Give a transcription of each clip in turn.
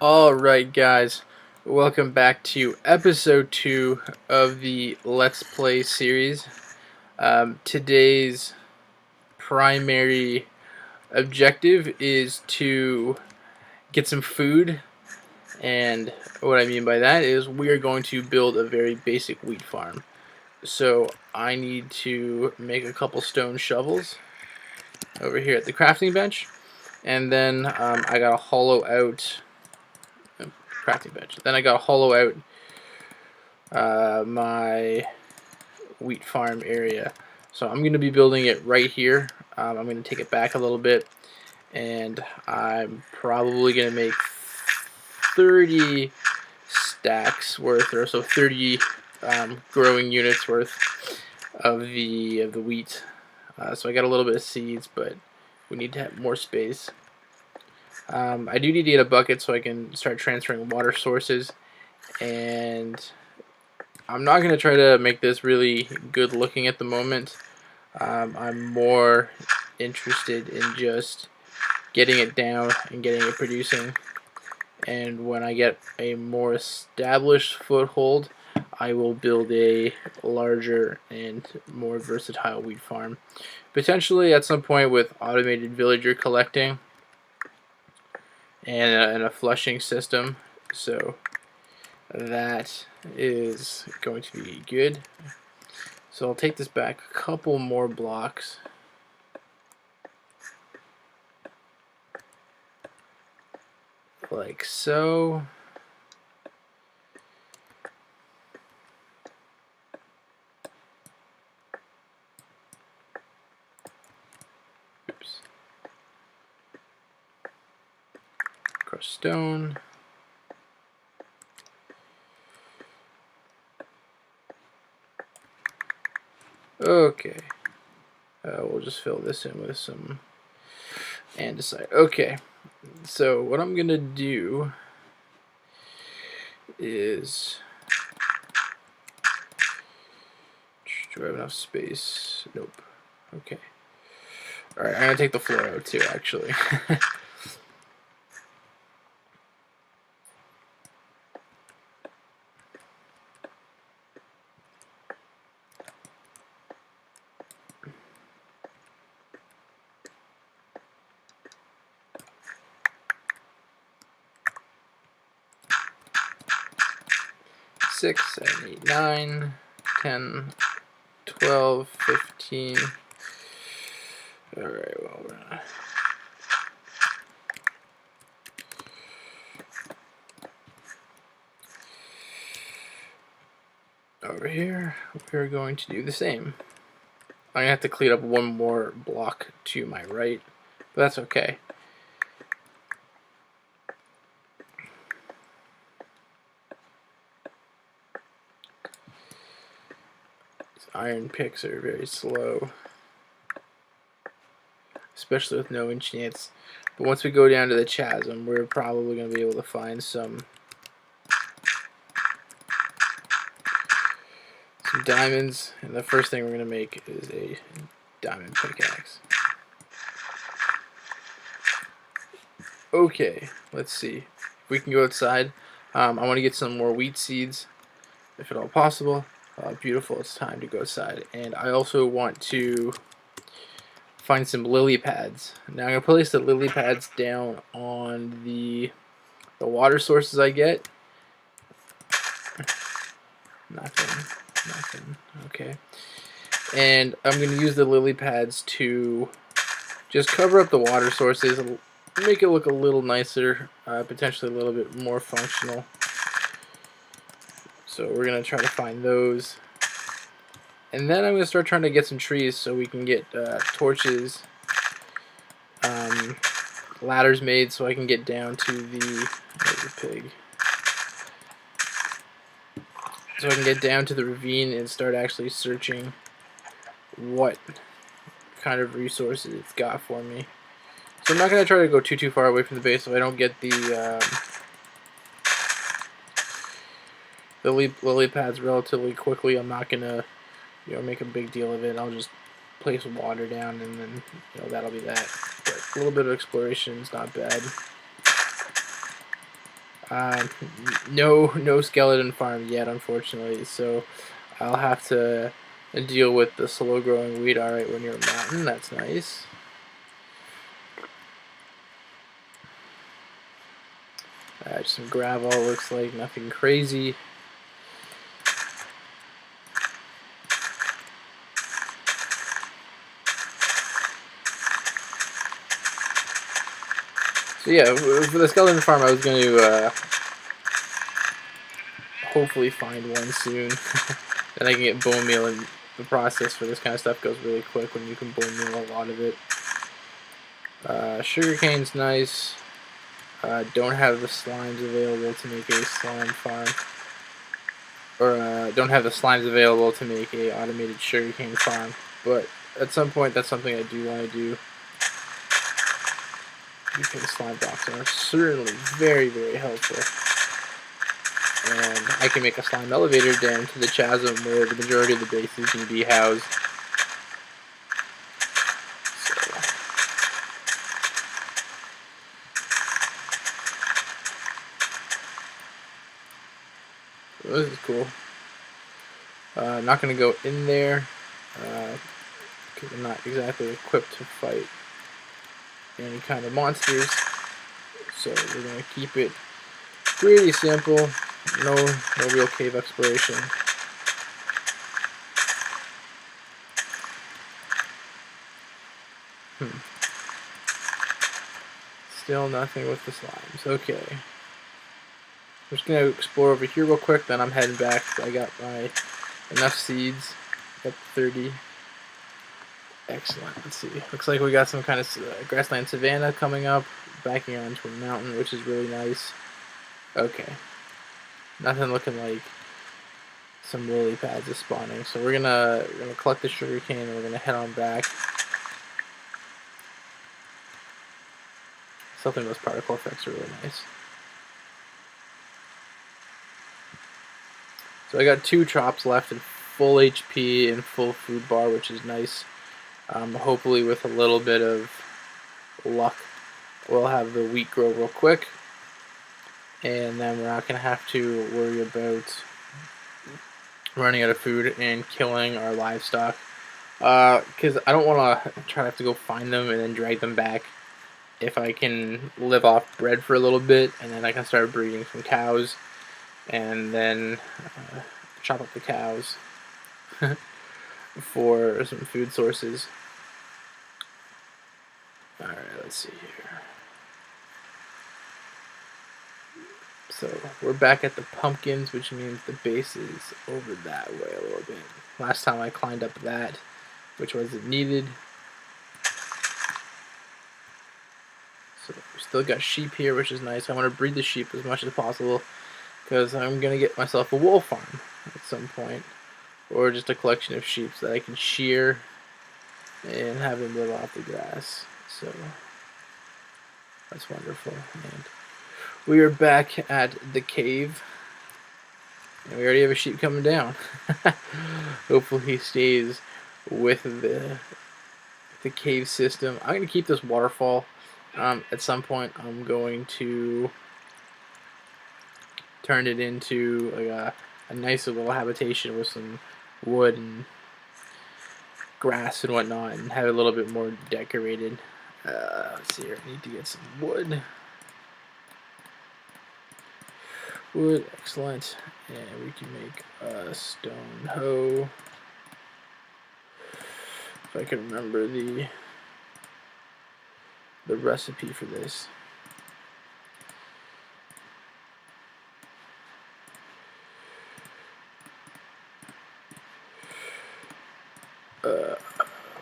Alright, guys, welcome back to episode 2 of the Let's Play series. Today's primary objective is to get some food, and what I mean by that is we are going to build a very basic wheat farm. So I need to make a couple stone shovels over here at the crafting bench, and then I gotta hollow out crafting bench. Then I gotta hollow out my wheat farm area. So I'm going to be building it right here. I'm going to take it back a little bit, and I'm probably going to make 30 stacks worth, or so 30 growing units worth of the wheat. So I got a little bit of seeds, but we need to have more space. I do need to get a bucket so I can start transferring water sources, and I'm not going to try to make this really good looking at the moment. I'm more interested in just getting it down and getting it producing. And when I get a more established foothold, I will build a larger and more versatile wheat farm. Potentially at some point with automated villager collecting and a flushing system. So that is going to be good. So I'll take this back a couple more blocks. Like so. Oops. Crushed stone. Okay. We'll just fill this in with some andesite. Okay. So what I'm gonna do is, do I have enough space? Nope. Okay. Alright, I'm gonna take the floor out too, actually. Six, 7, 8, 9, 10, 12, 15. Alright, well, we're not. Over here, we're going to do the same. I'm going to have to clean up one more block to my right, but that's okay. These iron picks are very slow, especially with no enchants. But once we go down to the chasm, we're probably going to be able to find some diamonds, and the first thing we're going to make is a diamond pickaxe. Okay, let's see if we can go outside. I want to get some more wheat seeds, if at all possible. Beautiful, it's time to go outside. And I also want to find some lily pads. Now I'm going to place the lily pads down on the water sources I get. Nothing. Okay. And I'm going to use the lily pads to just cover up the water sources, make it look a little nicer, potentially a little bit more functional. So we're going to try to find those. And then I'm going to start trying to get some trees so we can get torches, ladders made so I can get down to the pig. So I can get down to the ravine and start actually searching what kind of resources it's got for me. So I'm not going to try to go too far away from the base so I don't get the lily pads relatively quickly. I'm not going to make a big deal of it. I'll just place water down and then that'll be that. But a little bit of exploration is not bad. No skeleton farm yet, unfortunately. So I'll have to deal with the slow growing weed. All right, when you're a mountain, that's nice. Some gravel, looks like nothing crazy. So yeah, for the skeleton farm, I was going to hopefully find one soon. Then I can get bone meal, and the process for this kind of stuff goes really quick when you can bone meal a lot of it. Sugarcane's nice. Don't have the slimes available to make a slime farm. Or don't have the slimes available to make a automated sugarcane farm. But at some point, that's something I do want to do. Because slime blocks are certainly very, very helpful. And I can make a slime elevator down to the chasm where the majority of the base is going to be housed. So this is cool. I'm not going to go in there because I'm not exactly equipped to fight any kind of monsters. So we're going to keep it pretty simple. No real cave exploration. Still nothing with the slimes. Okay. I'm just going to explore over here real quick, then I'm heading back. I got my enough seeds. Got 30. Excellent. Let's see. Looks like we got some kind of grassland savanna coming up, backing onto a mountain, which is really nice. Okay. Nothing looking like some lily pads is spawning. So we're gonna collect the sugar cane and we're gonna head on back. Something those particle effects are really nice. So I got 2 chops left in full HP and full food bar, which is nice. Hopefully with a little bit of luck, we'll have the wheat grow real quick. And then we're not going to have to worry about running out of food and killing our livestock. Because I don't want to try to have to go find them and then drag them back. If I can live off bread for a little bit, and then I can start breeding some cows, and then chop up the cows for some food sources. Alright, let's see here. So we're back at the pumpkins, which means the base is over that way a little bit. Last time I climbed up that, which wasn't needed. So we still got sheep here, which is nice. I want to breed the sheep as much as possible because I'm going to get myself a wool farm at some point. Or just a collection of sheep that I can shear and have them live off the grass. So that's wonderful. And we are back at the cave. And we already have a sheep coming down. Hopefully he stays with the cave system. I'm going to keep this waterfall. At some point I'm going to turn it into like a nicer little habitation with some wood and grass and whatnot, and have it a little bit more decorated. Let's see here. I need to get some wood. Wood, excellent. And we can make a stone hoe. If I can remember the recipe for this.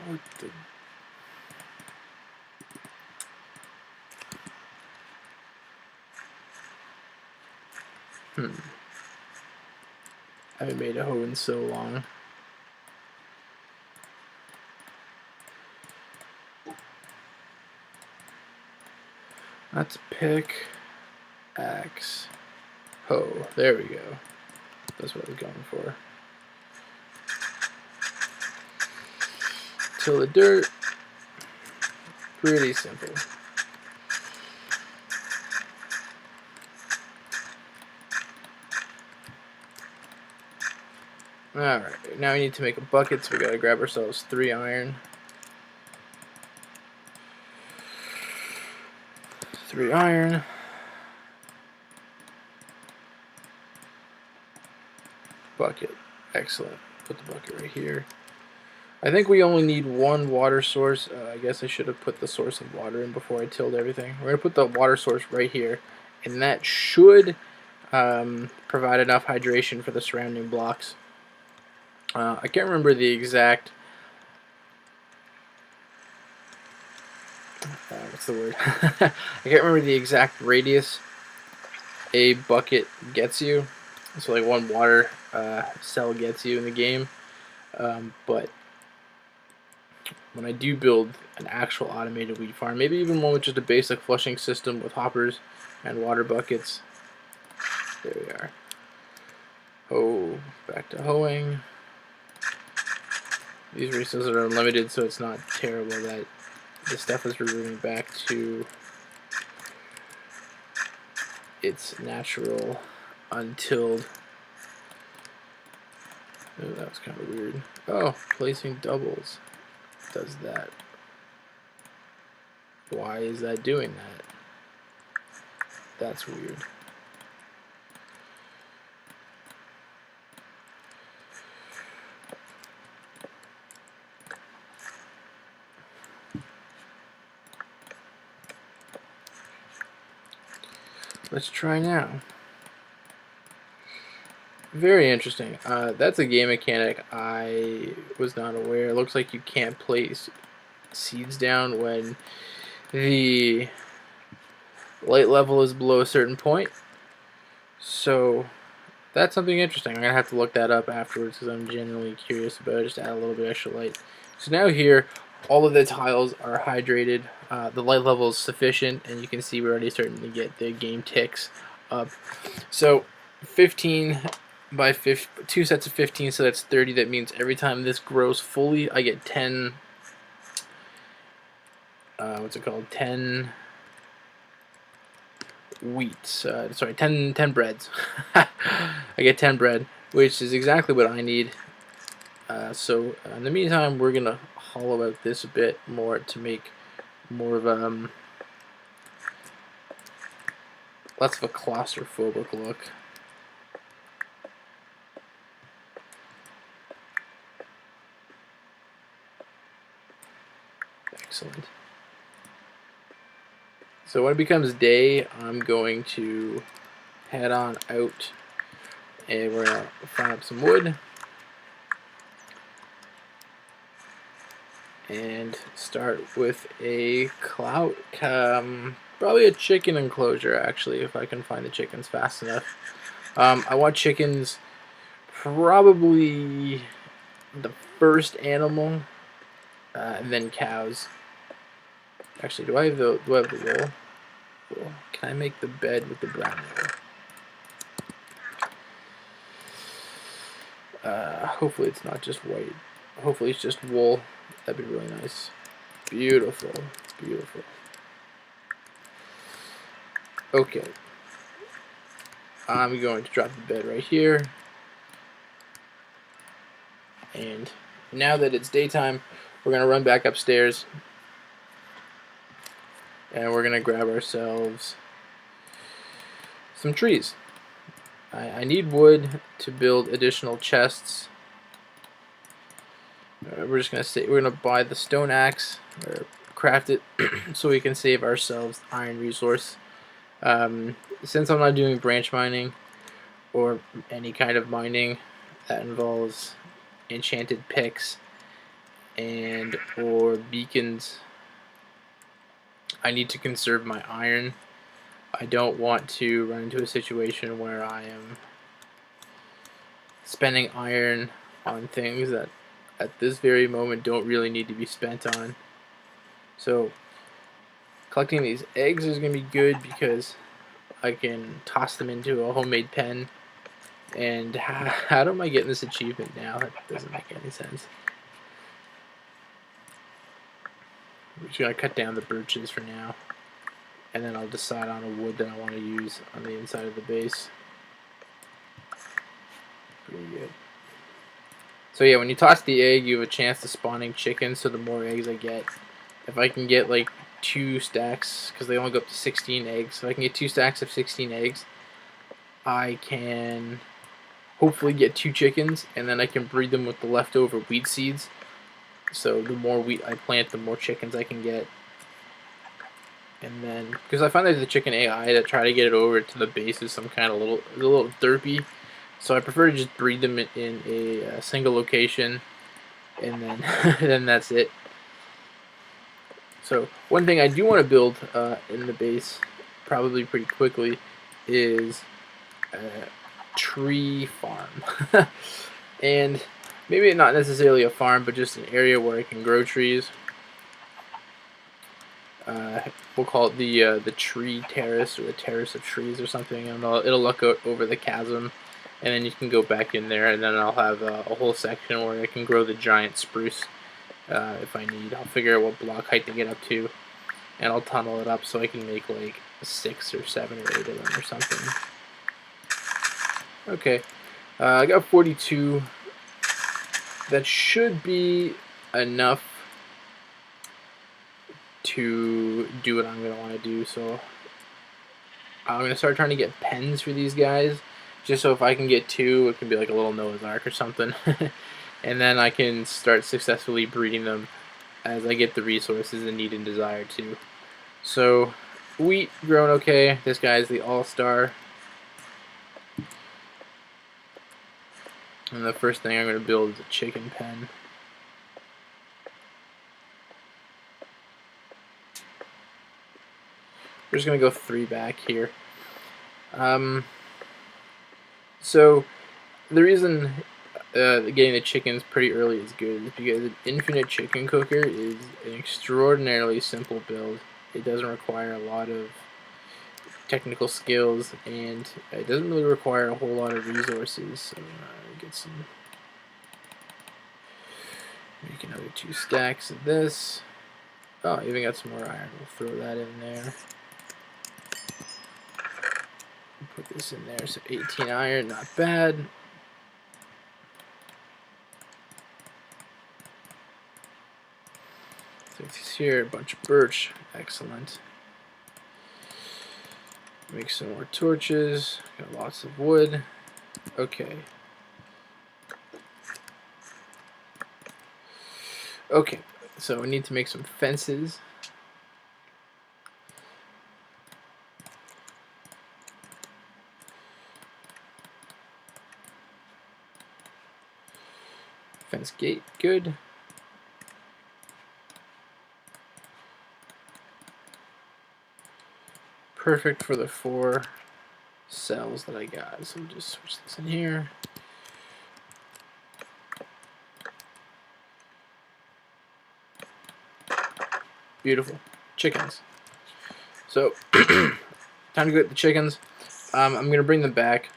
What the... I haven't made a hoe in so long. That's pick, axe, hoe. There we go. That's what I was going for. Till the dirt. Pretty simple. Alright, now we need to make a bucket, so we gotta grab ourselves 3 iron. 3 iron. Bucket. Excellent. Put the bucket right here. I think we only need 1 water source. I guess I should have put the source of water in before I tilled everything. We're going to put the water source right here, and that should provide enough hydration for the surrounding blocks. I can't remember the exact... what's the word? I can't remember the exact radius a bucket gets you. So like 1 water cell gets you in the game. But when I do build an actual automated wheat farm, maybe even one with just a basic flushing system with hoppers and water buckets. There we are. Oh, back to hoeing. These resources are unlimited, so it's not terrible that the stuff is reverting back to its natural untilled. Oh, that was kind of weird. Oh, placing doubles does that. Why is that doing that? That's weird. Let's try now. Very interesting. That's a game mechanic I was not aware. It looks like you can't place seeds down when the light level is below a certain point. So that's something interesting. I'm going to have to look that up afterwards because I'm genuinely curious about it, just to add a little bit extra light. So now here, all of the tiles are hydrated. The light level is sufficient, and you can see we're already starting to get the game ticks up. So 15 by 2 sets of 15, so that's 30. That means every time this grows fully, I get 10, what's it called, 10 wheats, sorry, 10 breads. I get 10 bread, which is exactly what I need. So in the meantime, we're gonna hollow out this a bit more to make more of a less of a claustrophobic look. Excellent. So when it becomes day, I'm going to head on out, and we're gonna find up some wood and start with a clout, probably a chicken enclosure, actually, if I can find the chickens fast enough. I want chickens, probably the first animal, and then cows. Actually, do I have the wool? Can I make the bed with the brown wool? Hopefully it's not just white. Hopefully it's just wool. That'd be really nice. Beautiful. Beautiful. Okay. I'm going to drop the bed right here. And now that it's daytime, we're going to run back upstairs. And we're going to grab ourselves some trees. I need wood to build additional chests. We're just going to say we're going to buy the stone axe, or craft it, so we can save ourselves iron resource. Since I'm not doing branch mining or any kind of mining that involves enchanted picks and or beacons, I need to conserve my iron. I don't want to run into a situation where I am spending iron on things that at this very moment don't really need to be spent on. So collecting these eggs is going to be good because I can toss them into a homemade pen. And how am I getting this achievement now? That doesn't make any sense. I'm just going to cut down the birches for now. And then I'll decide on a wood that I want to use on the inside of the base. Pretty good. So yeah, when you toss the egg, you have a chance to spawning chickens. So the more eggs I get, if I can get like 2 stacks, because they only go up to 16 eggs. So if I can get 2 stacks of 16 eggs, I can hopefully get 2 chickens, and then I can breed them with the leftover wheat seeds. So the more wheat I plant, the more chickens I can get. And then, because I find that the chicken AI that try to get it over to the base is some kind of a little derpy. So I prefer to just breed them in a single location, and then then that's it. So one thing I do want to build in the base, probably pretty quickly, is a tree farm. And maybe not necessarily a farm, but just an area where I can grow trees. We'll call it the tree terrace, or the terrace of trees, or something, and it'll look out over the chasm, and then you can go back in there, and then I'll have a whole section where I can grow the giant spruce if I need. I'll figure out what block height to get up to, and I'll tunnel it up so I can make like 6 or 7 or 8 of them or something. Okay, I got 42. That should be enough to do what I'm going to want to do. So I'm going to start trying to get pens for these guys, just so if I can get 2, it can be like a little Noah's Ark or something. And then I can start successfully breeding them as I get the resources and need and desire to. So wheat grown okay. This guy's the all-star. And the first thing I'm going to build is a chicken pen. We're just going to go 3 back here. So the reason getting the chickens pretty early is good is because an infinite chicken cooker is an extraordinarily simple build. It doesn't require a lot of technical skills, and it doesn't really require a whole lot of resources. So get some, make another 2 stacks of this. Oh, I even got some more iron. We'll throw that in there. Put this in there. So 18 iron, not bad. This here, a bunch of birch, excellent. Make some more torches, got lots of wood. Okay. Okay, so we need to make some fences. Fence gate, good. Perfect for the 4 cells that I got. So we'll just switch this in here. Beautiful. Chickens. So, time to get the chickens. I'm going to bring them back.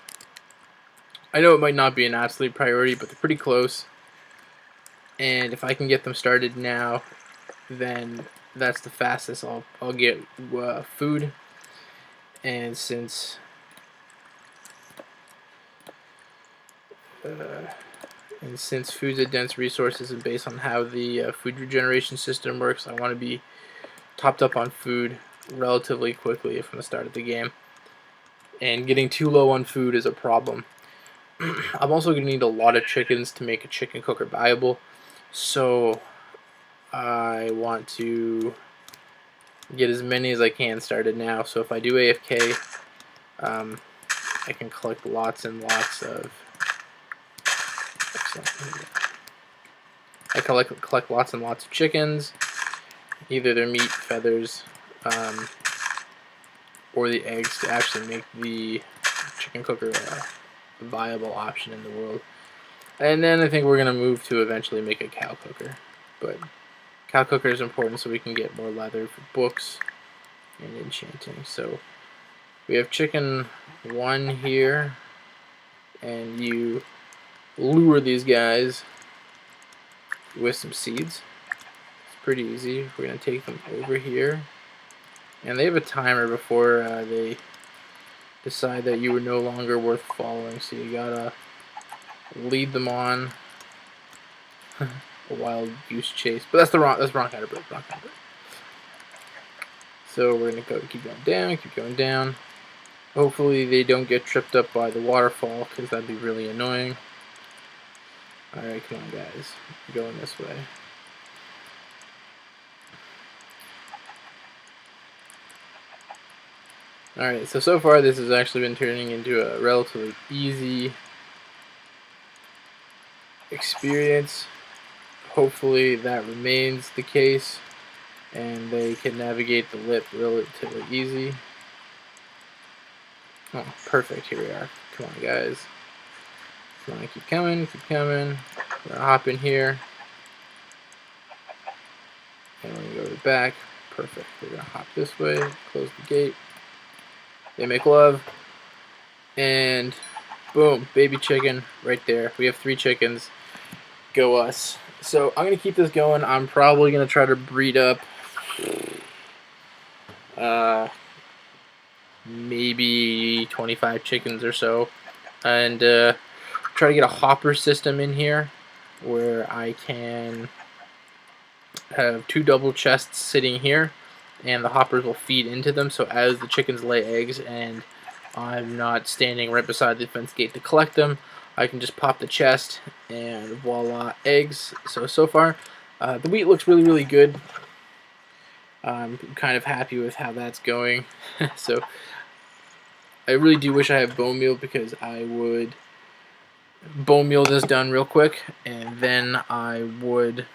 I know it might not be an absolute priority, but they're pretty close. And if I can get them started now, then that's the fastest I'll get food. And since food's a dense resource and based on how the food regeneration system works, I want to be topped up on food relatively quickly from the start of the game. And getting too low on food is a problem. I'm also going to need a lot of chickens to make a chicken cooker viable. So I want to get as many as I can started now. So if I do AFK, I can collect lots and lots of. I collect lots and lots of chickens, either their meat, feathers, or the eggs to actually make the chicken cooker a viable option in the world. And then I think we're going to move to eventually make a cow cooker. But cow cooker is important so we can get more leather for books and enchanting. So we have chicken 1 here, and you lure these guys with some seeds. It's pretty easy. We're going to take them over here, and they have a timer before they decide that you are no longer worth following, so you gotta lead them on A wild goose chase, but that's the wrong kind of bird. Wrong kind of bird. So we're gonna keep going down, keep going down. Hopefully they don't get tripped up by the waterfall, because that'd be really annoying. Alright, come on guys, we're going this way. Alright, so far this has actually been turning into a relatively easy experience. Hopefully that remains the case, and they can navigate the lip relatively easy. Oh, perfect, here we are. Come on guys. Come on, keep coming, keep coming. We're gonna hop in here. And we're gonna go to the back. Perfect. We're gonna hop this way, close the gate. They make love. And boom, baby chicken right there. We have 3 chickens. Go us. So I'm gonna keep this going. I'm probably gonna try to breed up maybe 25 chickens or so, and try to get a hopper system in here where I can have 2 double chests sitting here, and the hoppers will feed into them. So as the chickens lay eggs and I'm not standing right beside the fence gate to collect them, I can just pop the chest and voila, eggs. So far the wheat looks really good. I'm kind of happy with how that's going. So I really do wish I had bone meal, because I would bone meal this done real quick, and then I would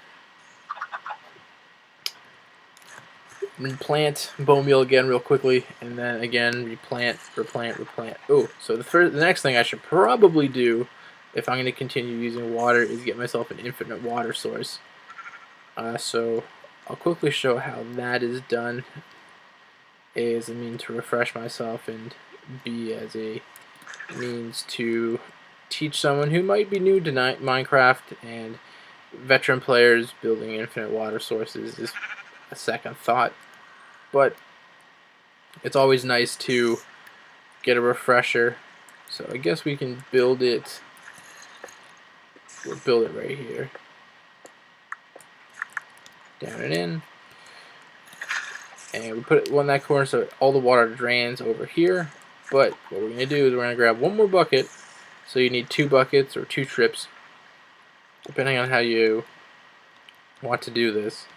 replant bone meal again real quickly, and then again replant. Oh, so the next thing I should probably do, if I'm going to continue using water, is get myself an infinite water source. So I'll quickly show how that is done. A as a means to refresh myself, and B as a means to teach someone who might be new to Minecraft, and veteran players building infinite water sources is a second thought. But it's always nice to get a refresher. So I guess we can build it. We'll build it right here. Down and in. And we put it in that corner so all the water drains over here. But what we're going to do is we're going to grab one more bucket. So you need 2 buckets or 2 trips, depending on how you want to do this.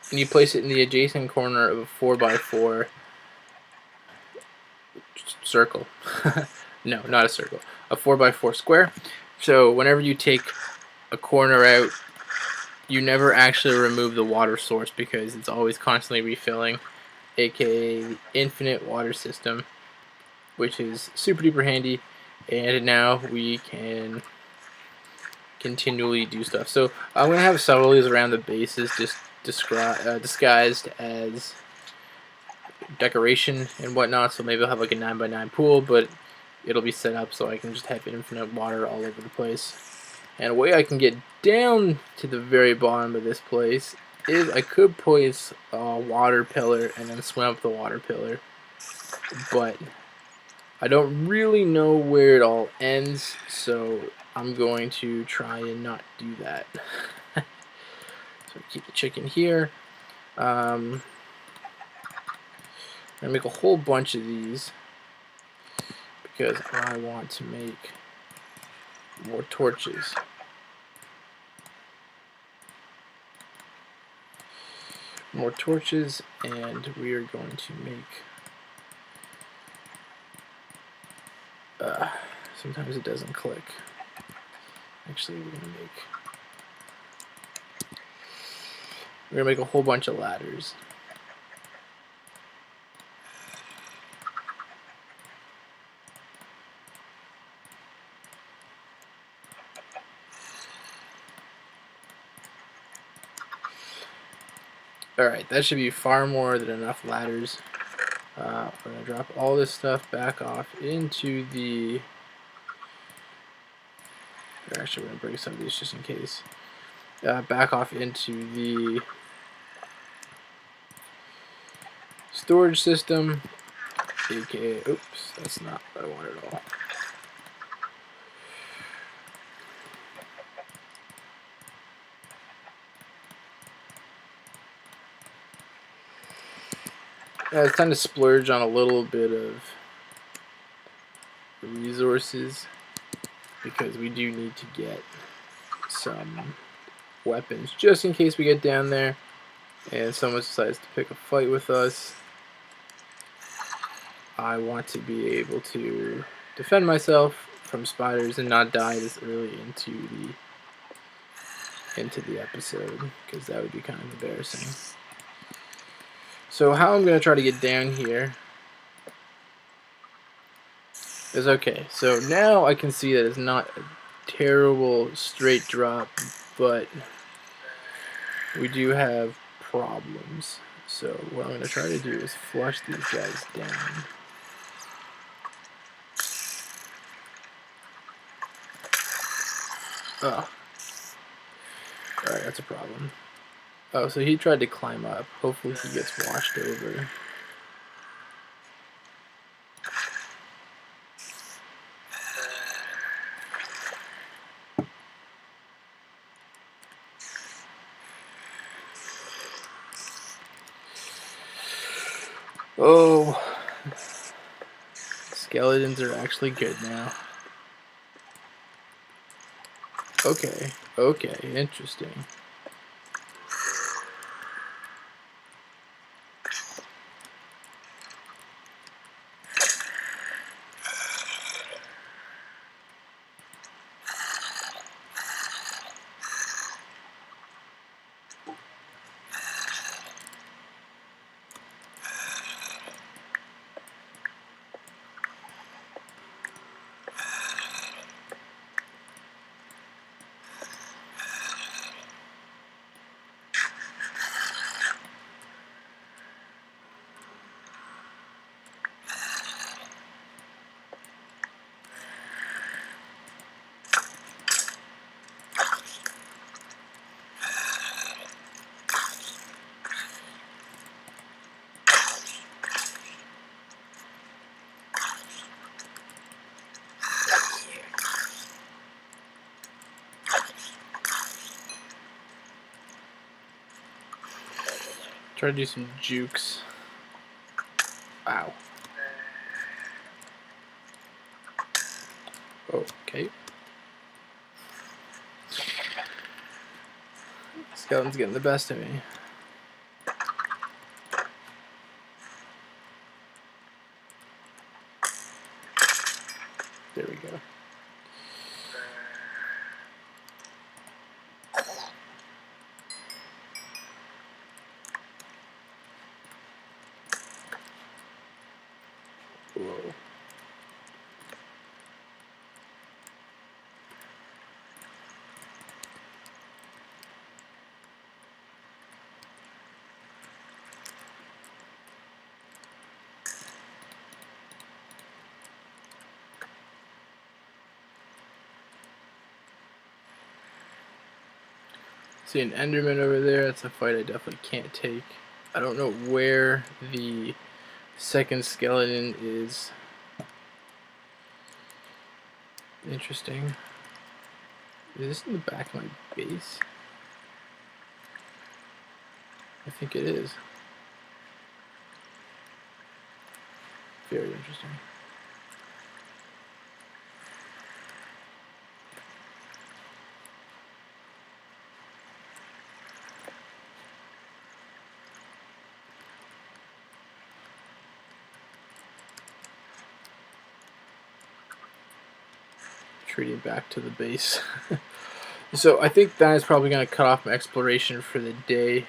And you place it in the adjacent corner of a 4x4 circle. No, not a circle. A 4x4 square. So whenever you take a corner out, you never actually remove the water source, because it's always constantly refilling, aka the infinite water system, which is super duper handy. And now we can continually do stuff. So I'm going to have several of these around the bases, just disguised as decoration and whatnot. So maybe I'll have like a 9x9 pool, but it'll be set up so I can just have infinite water all over the place. And a way I can get down to the very bottom of this place is I could place a water pillar and then swim up the water pillar, but I don't really know where it all ends, so I'm going to try and not do that. So keep the chicken here. I'm gonna make a whole bunch of these because I want to make more torches. More torches, and we are going to make sometimes it doesn't click. Actually, we're gonna make a whole bunch of ladders. Alright, that should be far more than enough ladders. We're going to drop all this stuff back off into the Actually, we're going to break some of these just in case. Back off into the storage system, aka, oops, that's not what I want at all. It's time to splurge on a little bit of resources because we do need to get some weapons just in case we get down there and someone decides to pick a fight with us. I want to be able to defend myself from spiders and not die this early into the episode, because that would be kind of embarrassing. So how I'm going to try to get down here is okay. So now I can see that it's not a terrible straight drop, but we do have problems. So what I'm going to try to do is flush these guys down. Oh. Alright, that's a problem. Oh, so he tried to climb up. Hopefully he gets washed over. Oh. Skeletons are actually good now. Okay, okay, interesting. Try to do some jukes. Wow. Okay. Skeleton's getting the best of me. There we go. Whoa. See an Enderman over there. That's a fight I definitely can't take. I don't know where the second skeleton is. Interesting. Is this in the back of my base? I think it is. Very interesting. Retreating back to the base. So I think that is probably going to cut off my exploration for the day.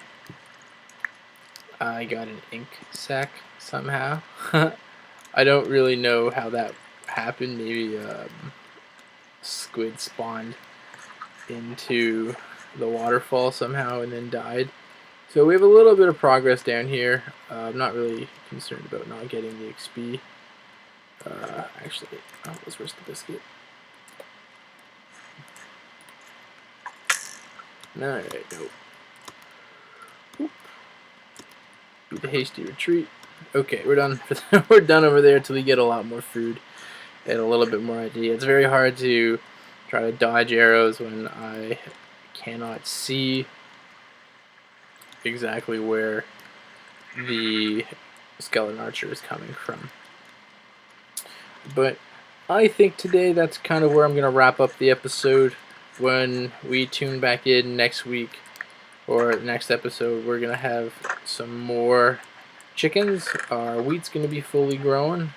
I got an ink sac somehow. I don't really know how that happened. Maybe squid spawned into the waterfall somehow and then died. So we have a little bit of progress down here. I'm not really concerned about not getting the XP. Actually, let's risk the biscuit. Alright, nope. Beat a hasty retreat. Okay, we're done. We're done over there until we get a lot more food and a little bit more idea. It's very hard to try to dodge arrows when I cannot see exactly where the skeleton archer is coming from. But I think today that's kind of where I'm going to wrap up the episode. When we tune back in next week or next episode, we're going to have some more chickens. Our wheat's going to be fully grown,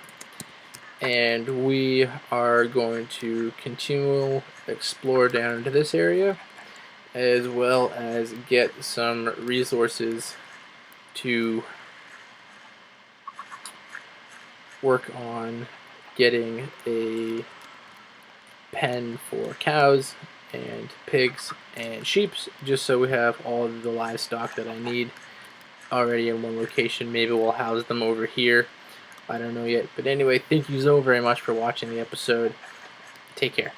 and we are going to continue explore down into this area, as well as get some resources to work on getting a pen for cows and pigs and sheep, just so we have all of the livestock that I need already in one location. Maybe we'll house them over here. I don't know yet. But anyway, thank you so very much for watching the episode. Take care.